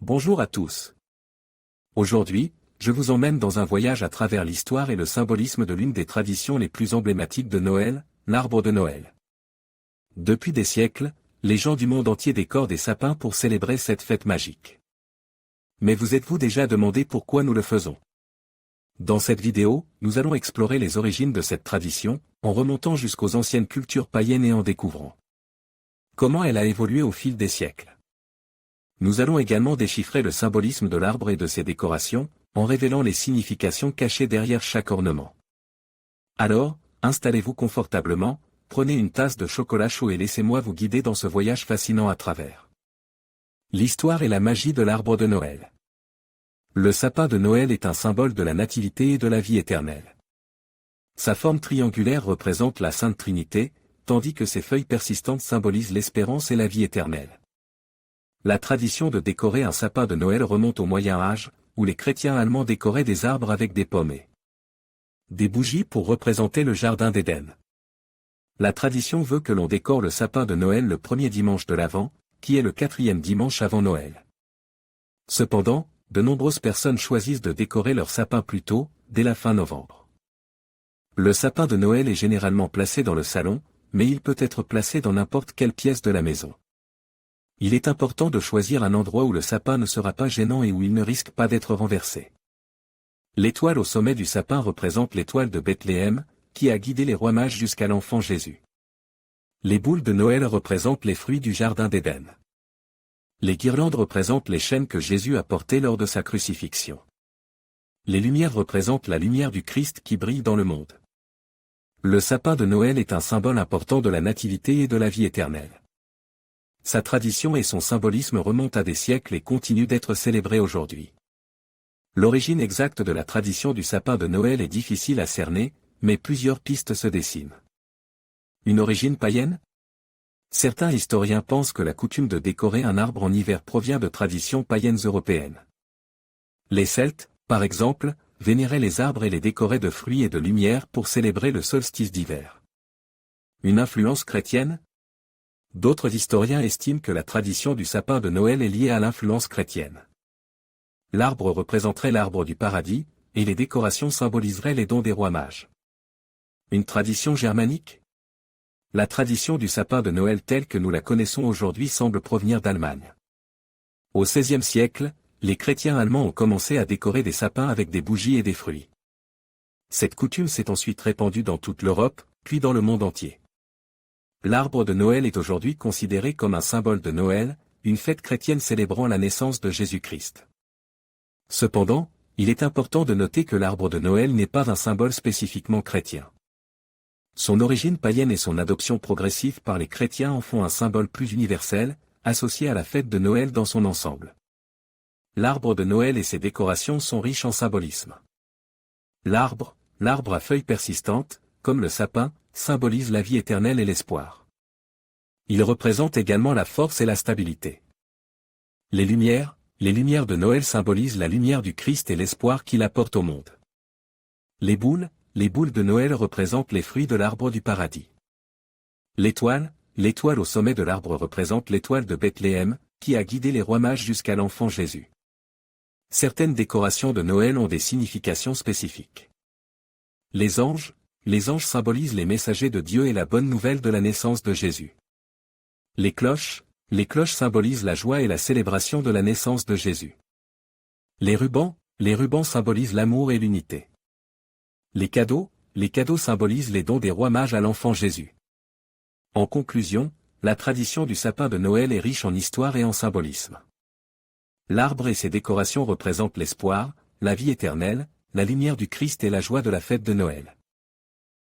Bonjour à tous. Aujourd'hui, je vous emmène dans un voyage à travers l'histoire et le symbolisme de l'une des traditions les plus emblématiques de Noël, l'arbre de Noël. Depuis des siècles, les gens du monde entier décorent des sapins pour célébrer cette fête magique. Mais vous êtes-vous déjà demandé pourquoi nous le faisons? Dans cette vidéo, nous allons explorer les origines de cette tradition, en remontant jusqu'aux anciennes cultures païennes et en découvrant comment elle a évolué au fil des siècles. Nous allons également déchiffrer le symbolisme de l'arbre et de ses décorations, en révélant les significations cachées derrière chaque ornement. Alors, installez-vous confortablement, prenez une tasse de chocolat chaud et laissez-moi vous guider dans ce voyage fascinant à travers l'histoire et la magie de l'arbre de Noël. Le sapin de Noël est un symbole de la nativité et de la vie éternelle. Sa forme triangulaire représente la Sainte Trinité, tandis que ses feuilles persistantes symbolisent l'espérance et la vie éternelle. La tradition de décorer un sapin de Noël remonte au Moyen Âge, où les chrétiens allemands décoraient des arbres avec des pommes et des bougies pour représenter le jardin d'Éden. La tradition veut que l'on décore le sapin de Noël le premier dimanche de l'Avent, qui est le 4e dimanche avant Noël. Cependant, de nombreuses personnes choisissent de décorer leur sapin plus tôt, dès la fin novembre. Le sapin de Noël est généralement placé dans le salon, mais il peut être placé dans n'importe quelle pièce de la maison. Il est important de choisir un endroit où le sapin ne sera pas gênant et où il ne risque pas d'être renversé. L'étoile au sommet du sapin représente l'étoile de Bethléem, qui a guidé les rois mages jusqu'à l'enfant Jésus. Les boules de Noël représentent les fruits du jardin d'Éden. Les guirlandes représentent les chaînes que Jésus a portées lors de sa crucifixion. Les lumières représentent la lumière du Christ qui brille dans le monde. Le sapin de Noël est un symbole important de la nativité et de la vie éternelle. Sa tradition et son symbolisme remontent à des siècles et continuent d'être célébrés aujourd'hui. L'origine exacte de la tradition du sapin de Noël est difficile à cerner, mais plusieurs pistes se dessinent. Une origine païenne? Certains historiens pensent que la coutume de décorer un arbre en hiver provient de traditions païennes européennes. Les Celtes, par exemple, vénéraient les arbres et les décoraient de fruits et de lumière pour célébrer le solstice d'hiver. Une influence chrétienne? D'autres historiens estiment que la tradition du sapin de Noël est liée à l'influence chrétienne. L'arbre représenterait l'arbre du paradis, et les décorations symboliseraient les dons des rois mages. Une tradition germanique? La tradition du sapin de Noël telle que nous la connaissons aujourd'hui semble provenir d'Allemagne. Au XVIe siècle, les chrétiens allemands ont commencé à décorer des sapins avec des bougies et des fruits. Cette coutume s'est ensuite répandue dans toute l'Europe, puis dans le monde entier. L'arbre de Noël est aujourd'hui considéré comme un symbole de Noël, une fête chrétienne célébrant la naissance de Jésus-Christ. Cependant, il est important de noter que l'arbre de Noël n'est pas un symbole spécifiquement chrétien. Son origine païenne et son adoption progressive par les chrétiens en font un symbole plus universel, associé à la fête de Noël dans son ensemble. L'arbre de Noël et ses décorations sont riches en symbolisme. L'arbre à feuilles persistantes, comme le sapin, symbolise la vie éternelle et l'espoir. Il représente également la force et la stabilité. Les lumières de Noël symbolisent la lumière du Christ et l'espoir qu'il apporte au monde. Les boules de Noël représentent les fruits de l'arbre du paradis. L'étoile au sommet de l'arbre représente l'étoile de Bethléem, qui a guidé les rois mages jusqu'à l'enfant Jésus. Certaines décorations de Noël ont des significations spécifiques. Les anges symbolisent les messagers de Dieu et la bonne nouvelle de la naissance de Jésus. Les cloches symbolisent la joie et la célébration de la naissance de Jésus. Les rubans symbolisent l'amour et l'unité. Les cadeaux symbolisent les dons des rois mages à l'enfant Jésus. En conclusion, la tradition du sapin de Noël est riche en histoire et en symbolisme. L'arbre et ses décorations représentent l'espoir, la vie éternelle, la lumière du Christ et la joie de la fête de Noël.